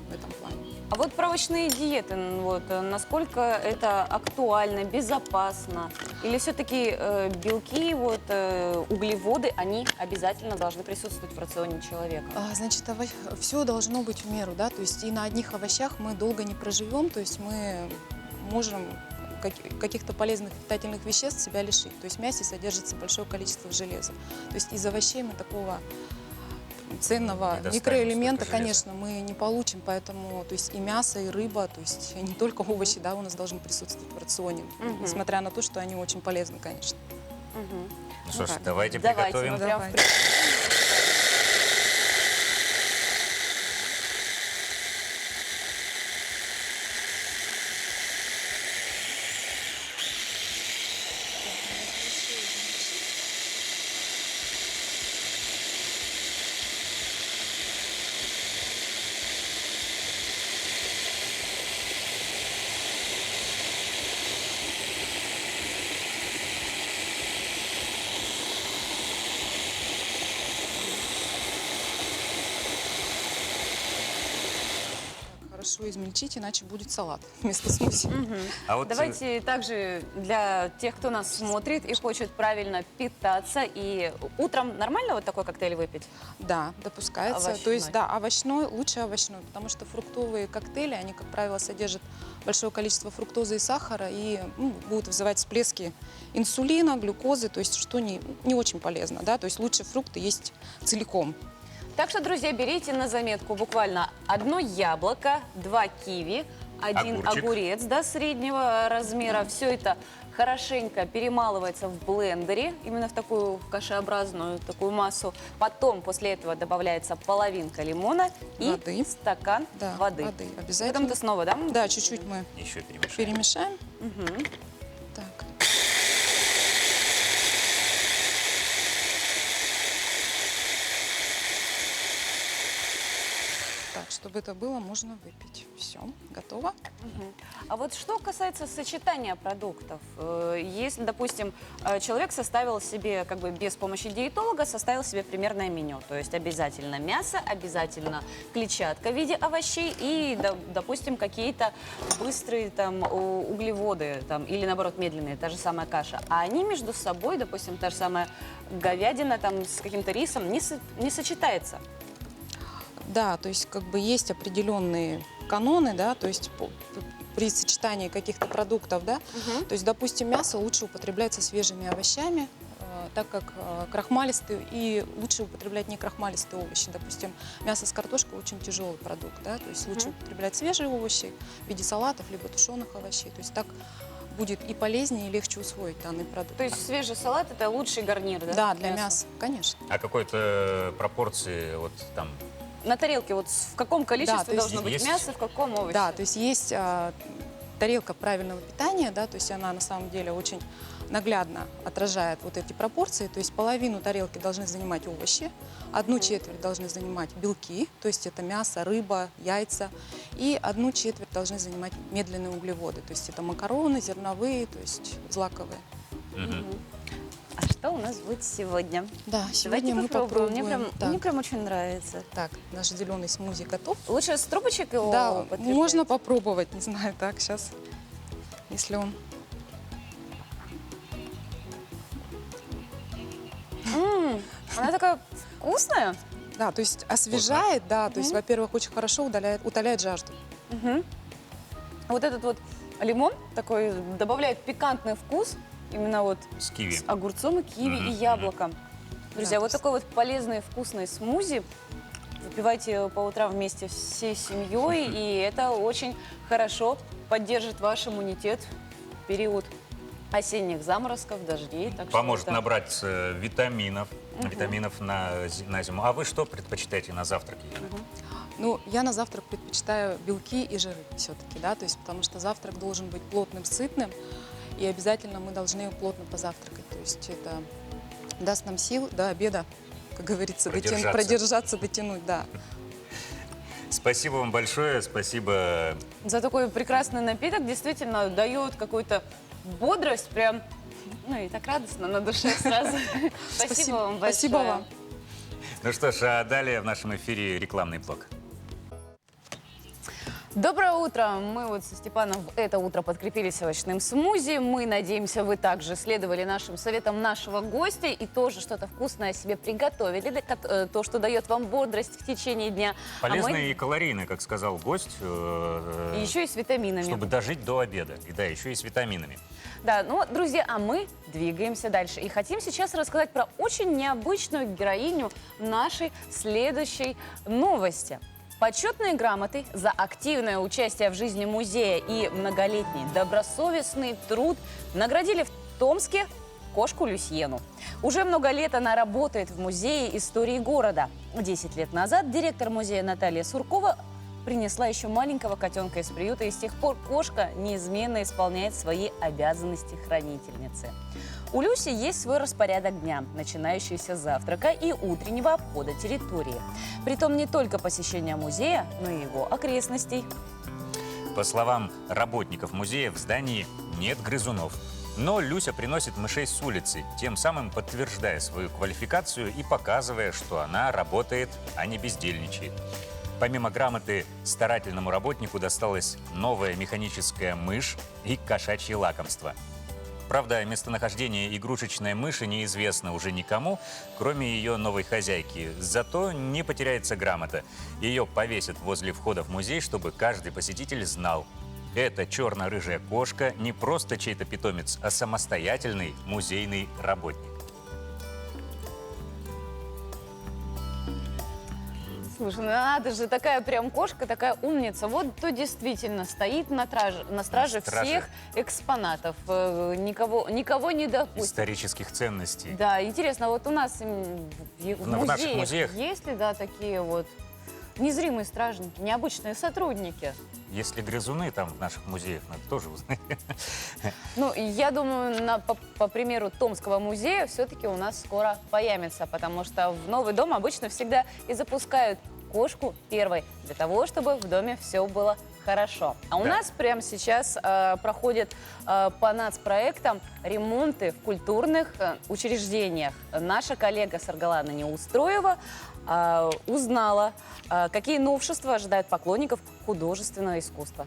в этом плане. А вот про овощные диеты, вот, насколько это актуально, безопасно? Или все-таки белки, вот, углеводы, они обязательно должны присутствовать в рационе человека? Значит, все должно быть в меру, да, то есть и на одних овощах мы долго не проживем, то есть мы можем каких-то полезных питательных веществ себя лишить. То есть в мясе содержится большое количество железа. То есть из овощей мы такого ценного микроэлемента, конечно, мы не получим, поэтому то есть и мясо, и рыба, то есть не только овощи, да, у нас должны присутствовать в рационе, несмотря на то, что они очень полезны, конечно. Ну что ж, давайте приготовим. Хорошо измельчить, иначе будет салат вместо смузи. А вот давайте также для тех, кто нас смотрит и хочет правильно питаться, и утром нормально вот такой коктейль выпить? Да, допускается. Овощной. То есть, да, овощной, лучше овощной, потому что фруктовые коктейли, они, как правило, содержат большое количество фруктозы и сахара и будут вызывать всплески инсулина, глюкозы, то есть что не очень полезно, да, то есть лучше фрукты есть целиком. Так что, друзья, берите на заметку буквально 1 яблоко, 2 киви, 1 огурец, да, среднего размера. Все это хорошенько перемалывается в блендере, именно в такую кашеобразную такую массу. Потом после этого добавляется половинка лимона и стакан воды. Обязательно. Потом ты снова, да? Да, чуть-чуть мы Еще перемешаем. перемешаем. Угу. Так. Так, чтобы это было, можно выпить. Все, готово. А вот что касается сочетания продуктов, если, допустим, человек составил себе, как бы без помощи диетолога, составил себе примерное меню, то есть обязательно мясо, обязательно клетчатка в виде овощей и, допустим, какие-то быстрые там углеводы там, или, наоборот, медленные, та же самая каша, а они между собой, допустим, та же самая говядина там с каким-то рисом не сочетается. Да, то есть как бы есть определенные каноны, да, то есть при сочетании каких-то продуктов, да, то есть, допустим, мясо лучше употребляется свежими овощами, так как крахмалистые, и лучше употреблять не крахмалистые овощи. Допустим, мясо с картошкой очень тяжелый продукт, да, то есть лучше употреблять свежие овощи в виде салатов, либо тушеных овощей, то есть так будет и полезнее, и легче усвоить данный продукт. То есть свежий салат – это лучший гарнир, да? Да, для мяса, конечно. А какой-то пропорции вот там? На тарелке вот в каком количестве должно быть мясо, в каком овощи? Да, то есть есть тарелка правильного питания, да, то есть она на самом деле очень наглядно отражает вот эти пропорции, то есть половину тарелки должны занимать овощи, 1/4 должны занимать белки, то есть это мясо, рыба, яйца, и 1/4 должны занимать медленные углеводы, то есть это макароны, зерновые, то есть злаковые. А что у нас будет сегодня? Да, сегодня мы попробуем. Мне прям очень нравится. Так, наш зеленый смузи готов. Лучше с трубочек его Да, употреблять? можно попробовать, не знаю, так, сейчас, если он... Она такая вкусная. Да, то есть освежает, да, то есть, во-первых, очень хорошо утоляет жажду. Вот этот вот лимон такой добавляет пикантный вкус, именно вот с киви, с огурцом и киви и яблоком. Друзья, вот такой вот полезный вкусный смузи выпивайте по утрам вместе всей семьей, и это очень хорошо поддержит ваш иммунитет в период осенних заморозков, дождей. Так поможет что это... набрать витаминов на зиму. А вы что предпочитаете на завтраке? Ну, я на завтрак предпочитаю белки и жиры все-таки, да, то есть потому что завтрак должен быть плотным, сытным, и обязательно мы должны плотно позавтракать, то есть это даст нам сил до обеда, как говорится, продержаться, дотянуть, да. Спасибо вам большое, спасибо. За такой прекрасный напиток действительно дает какую-то бодрость, прям, ну и так радостно на душе сразу. Спасибо вам большое. Спасибо вам. Ну что ж, а далее в нашем эфире рекламный блок. Доброе утро! Мы вот со Степаном в это утро подкрепились овощным смузи. Мы надеемся, вы также следовали нашим советам нашего гостя и тоже что-то вкусное себе приготовили, то, что дает вам бодрость в течение дня. Полезное и калорийное, как сказал гость. И еще и с витаминами. Чтобы дожить до обеда. И да, еще и с витаминами. Да, ну, друзья, а мы двигаемся дальше. И хотим сейчас рассказать про очень необычную героиню нашей следующей новости. Почетные грамоты за активное участие в жизни музея и многолетний добросовестный труд наградили в Томске кошку Люсьену. Уже много лет она работает в Музее истории города. 10 лет назад директор музея Наталья Суркова принесла еще маленького котенка из приюта, и с тех пор кошка неизменно исполняет свои обязанности хранительницы. У Люси есть свой распорядок дня, начинающийся с завтрака и утреннего обхода территории. Притом не только посещения музея, но и его окрестностей. По словам работников музея, в здании нет грызунов. Но Люся приносит мышей с улицы, тем самым подтверждая свою квалификацию и показывая, что она работает, а не бездельничает. Помимо грамоты, старательному работнику досталась новая механическая мышь и кошачье лакомство. Правда, местонахождение игрушечной мыши неизвестно уже никому, кроме ее новой хозяйки. Зато не потеряется грамота. Ее повесят возле входа в музей, чтобы каждый посетитель знал. Эта черно-рыжая кошка не просто чей-то питомец, а самостоятельный музейный работник. Слушай, ну надо же, такая прям кошка, такая умница. Вот то действительно стоит на страже всех экспонатов. Никого не допустит. Исторических ценностей. Да, интересно, вот у нас в наших музеях есть ли, да, такие вот незримые стражники, необычные сотрудники? Если грызуны там в наших музеях, надо тоже узнать. Ну, я думаю, по примеру Томского музея все-таки у нас скоро появится, потому что в новый дом обычно всегда и запускают кошку первой, для того, чтобы в доме все было хорошо. А у нас прямо сейчас проходят по нацпроектам ремонты в культурных учреждениях. Наша коллега Саргалана Неустроева узнала, какие новшества ожидают поклонников художественного искусства.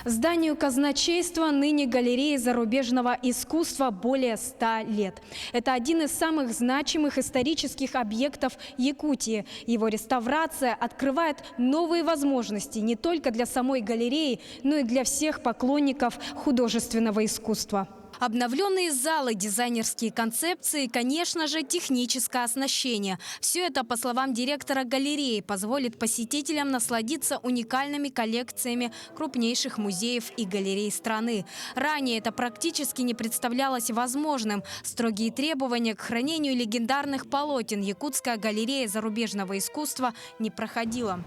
Зданию казначейства, ныне галереи зарубежного искусства, более 100 лет. Это один из самых значимых исторических объектов Якутии. Его реставрация открывает новые возможности не только для самой галереи, но и для всех поклонников художественного искусства. Обновленные залы, дизайнерские концепции, конечно же, техническое оснащение. Все это, по словам директора галереи, позволит посетителям насладиться уникальными коллекциями крупнейших музеев и галерей страны. Ранее это практически не представлялось возможным. Строгие требования к хранению легендарных полотен Якутская галерея зарубежного искусства не проходила.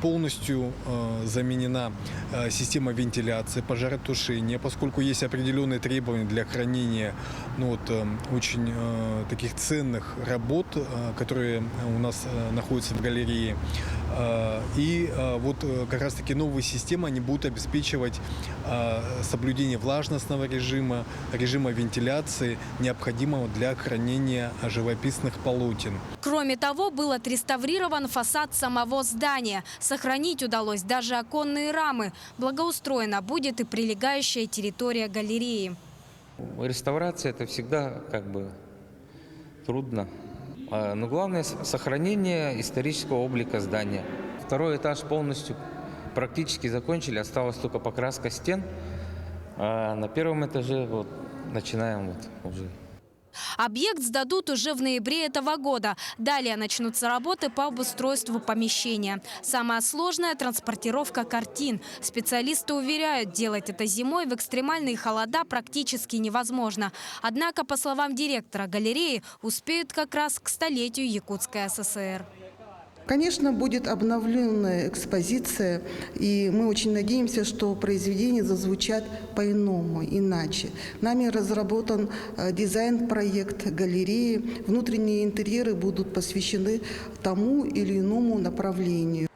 Полностью заменена система вентиляции, пожаротушения, поскольку есть определенные требования для хранения очень таких ценных работ, которые у нас находятся в галерее. И вот как раз таки новые системы, они будут обеспечивать соблюдение влажностного режима, режима вентиляции, необходимого для хранения живописных полотен. Кроме того, был отреставрирован фасад самого здания. Сохранить удалось даже оконные рамы. Благоустроена будет и прилегающая территория галереи. Реставрация – это всегда трудно. Но главное – сохранение исторического облика здания. Второй этаж полностью практически закончили. Осталась только покраска стен. А на первом этаже начинаем уже. Объект сдадут уже в ноябре этого года. Далее начнутся работы по обустройству помещения. Самая сложная – транспортировка картин. Специалисты уверяют, делать это зимой в экстремальные холода практически невозможно. Однако, по словам директора галереи, успеют как раз к столетию Якутской ССР. Конечно, будет обновленная экспозиция, и мы очень надеемся, что произведения зазвучат по-иному, иначе. Нами разработан дизайн-проект галереи, внутренние интерьеры будут посвящены тому или иному направлению.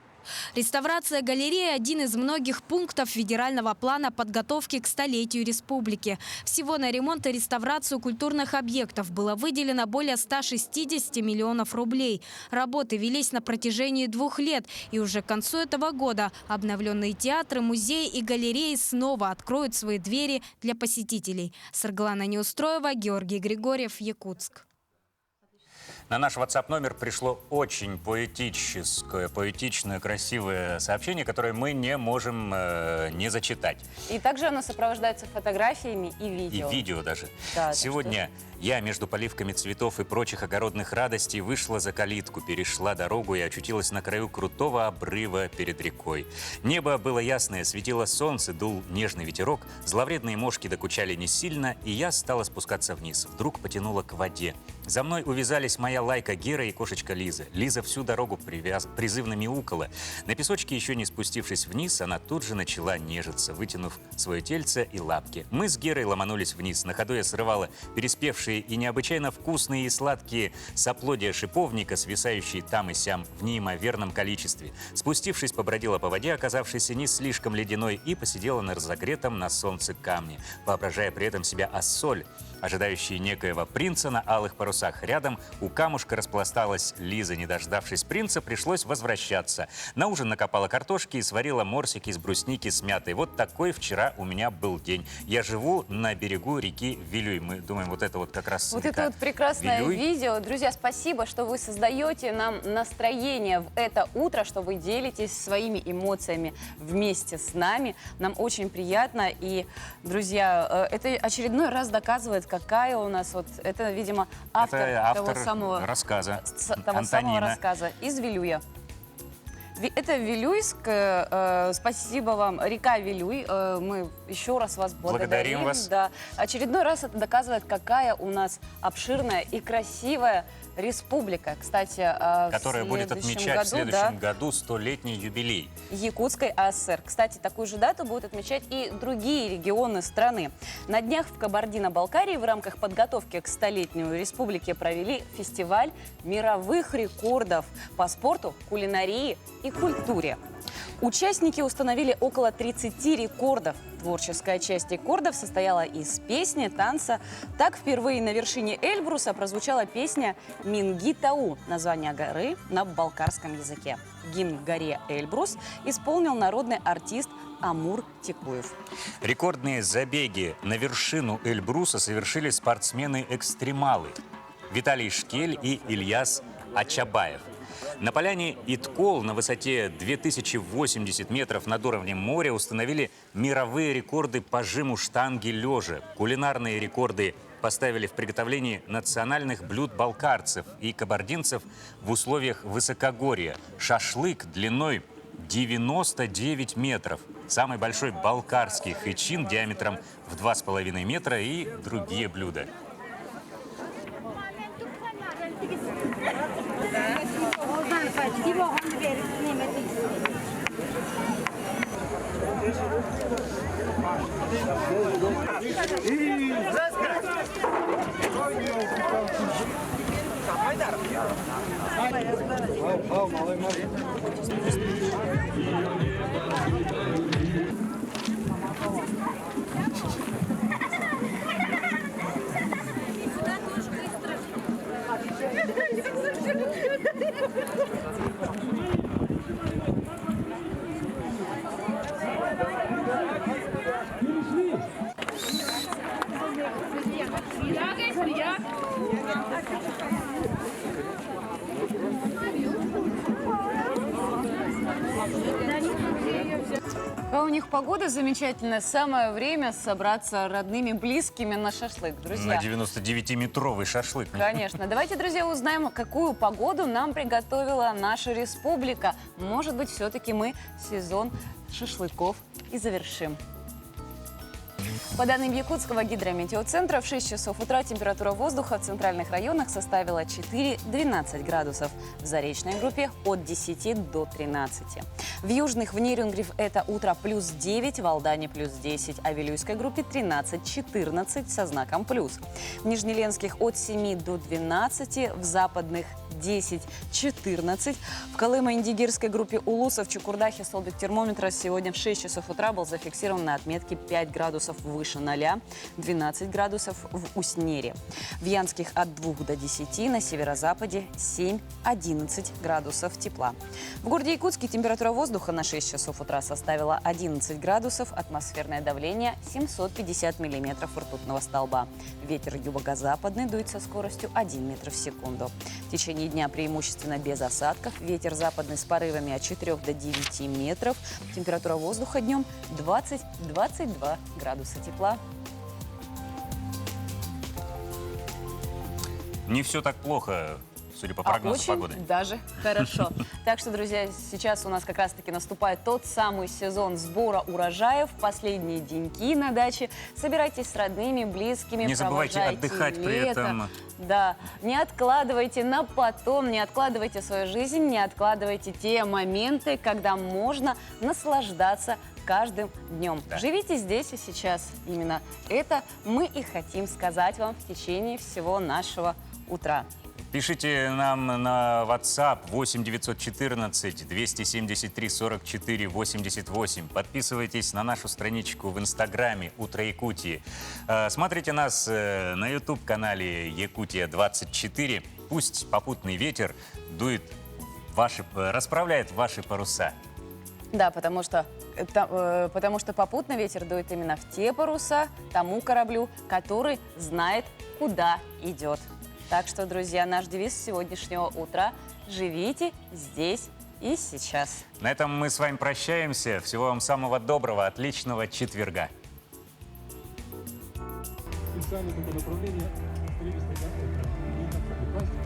Реставрация галереи – один из многих пунктов федерального плана подготовки к столетию республики. Всего на ремонт и реставрацию культурных объектов было выделено более 160 миллионов рублей. Работы велись на протяжении 2 лет, и уже к концу этого года обновленные театры, музеи и галереи снова откроют свои двери для посетителей. Саргалана Неустроева, Георгий Григорьев, Якутск. На наш WhatsApp-номер пришло очень поэтичное, красивое сообщение, которое мы не можем не зачитать. И также оно сопровождается фотографиями и видео. И видео даже. Да, сегодня я между поливками цветов и прочих огородных радостей вышла за калитку, перешла дорогу и очутилась на краю крутого обрыва перед рекой. Небо было ясное, светило солнце, дул нежный ветерок, зловредные мошки докучали не сильно, и я стала спускаться вниз. Вдруг потянула к воде. За мной увязались моя лайка Гера и кошечка Лиза. Лиза всю дорогу призывно мяукала. На песочке, еще не спустившись вниз, она тут же начала нежиться, вытянув свое тельце и лапки. Мы с Герой ломанулись вниз. На ходу я срывала переспевшие и необычайно вкусные и сладкие соплодия шиповника, свисающие там и сям в неимоверном количестве. Спустившись, побродила по воде, оказавшейся не слишком ледяной, и посидела на разогретом на солнце камне, воображая при этом себя ассоль, ожидающие некоего принца на алых парусах. Рядом у камушка распласталась Лиза. Не дождавшись принца, пришлось возвращаться. На ужин накопала картошки и сварила морсики из брусники с мятой. Вот такой вчера у меня был день. Я живу на берегу реки Вилюй. Мы думаем, вот это вот как раз вот река это вот прекрасное Вилюй. видео. Друзья, спасибо, что вы создаете нам настроение в это утро, что вы делитесь своими эмоциями вместе с нами. Нам очень приятно. И, друзья, это очередной раз доказывает, какая у нас вот... Это, видимо, автор, Это автор того самого рассказа того самого Антонина. рассказа из Вилюя. Это Вилюйск. Спасибо вам, река Вилюй. Мы еще раз вас благодарим. Благодарим вас. Да. Очередной раз это доказывает, какая у нас обширная и красивая республика. Кстати, Которая будет отмечать в следующем году 100-летний юбилей. Якутской АСР. Кстати, такую же дату будут отмечать и другие регионы страны. На днях в Кабардино-Балкарии в рамках подготовки к 100-летней республике провели фестиваль мировых рекордов по спорту, кулинарии и культуре. Участники установили около 30 рекордов. Творческая часть рекордов состояла из песни, танца. Так, впервые на вершине Эльбруса прозвучала песня «Минги-Тау» – название горы на балкарском языке. Гимн к горе Эльбрус исполнил народный артист Амур Текуев. Рекордные забеги на вершину Эльбруса совершили спортсмены-экстремалы Виталий Шкель и Ильяс Ачабаев. На поляне Иткол на высоте 2080 метров над уровнем моря установили мировые рекорды по жиму штанги лежа. Кулинарные рекорды поставили в приготовлении национальных блюд балкарцев и кабардинцев в условиях высокогорья. Шашлык длиной 99 метров. Самый большой балкарский хычин диаметром в 2,5 метра и другие блюда. А у них погода замечательная. Самое время собраться родными, близкими на шашлык, друзья. На 99-метровый шашлык. Конечно. Давайте, друзья, узнаем, какую погоду нам приготовила наша республика. Может быть, все-таки мы сезон шашлыков и завершим. По данным Якутского гидрометеоцентра, в 6 часов утра температура воздуха в центральных районах составила 4-12 градусов. В заречной группе от 10 до 13. В южных, в Нерюнгри это утро плюс 9, в Алдане плюс 10, а в Вилюйской группе 13-14 со знаком плюс. В Нижнеленских от 7 до 12, в западных 10-14. В Колымо-Индигирской группе Улуса в Чукурдахе столбик термометра сегодня в 6 часов утра был зафиксирован на отметке 5 градусов выше 0, 12 градусов в Уснере. В Янских от 2 до 10, на северо-западе 7-11 градусов тепла. В городе Якутске температура воздуха на 6 часов утра составила 11 градусов, атмосферное давление 750 миллиметров ртутного столба. Ветер юго-западный дует со скоростью 1 метр в секунду. В течение дня преимущественно без осадков. Ветер западный с порывами от 4 до 9 метров. Температура воздуха днем 20-22 градуса тепла. Не все так плохо, судя по прогнозу очень погоды. Даже хорошо. Так что, друзья, сейчас у нас как раз-таки наступает тот самый сезон сбора урожаев. Последние деньки на даче. Собирайтесь с родными, близкими. Не забывайте отдыхать при этом. Да, не откладывайте на потом, не откладывайте свою жизнь, не откладывайте те моменты, когда можно наслаждаться каждым днем. Да. Живите здесь и сейчас. Именно это мы и хотим сказать вам в течение всего нашего утра. Пишите нам на WhatsApp 8 914 273 44 88. Подписывайтесь на нашу страничку в Инстаграме «Утро Якутии». Смотрите нас на YouTube-канале «Якутия-24». Пусть попутный ветер дует расправляет ваши паруса. Да, потому что попутный ветер дует именно в те паруса тому кораблю, который знает, куда идет. Так что, друзья, наш девиз сегодняшнего утра – живите здесь и сейчас. На этом мы с вами прощаемся. Всего вам самого доброго, отличного четверга. специальное такое направление строительства, да, это не концертный праздник,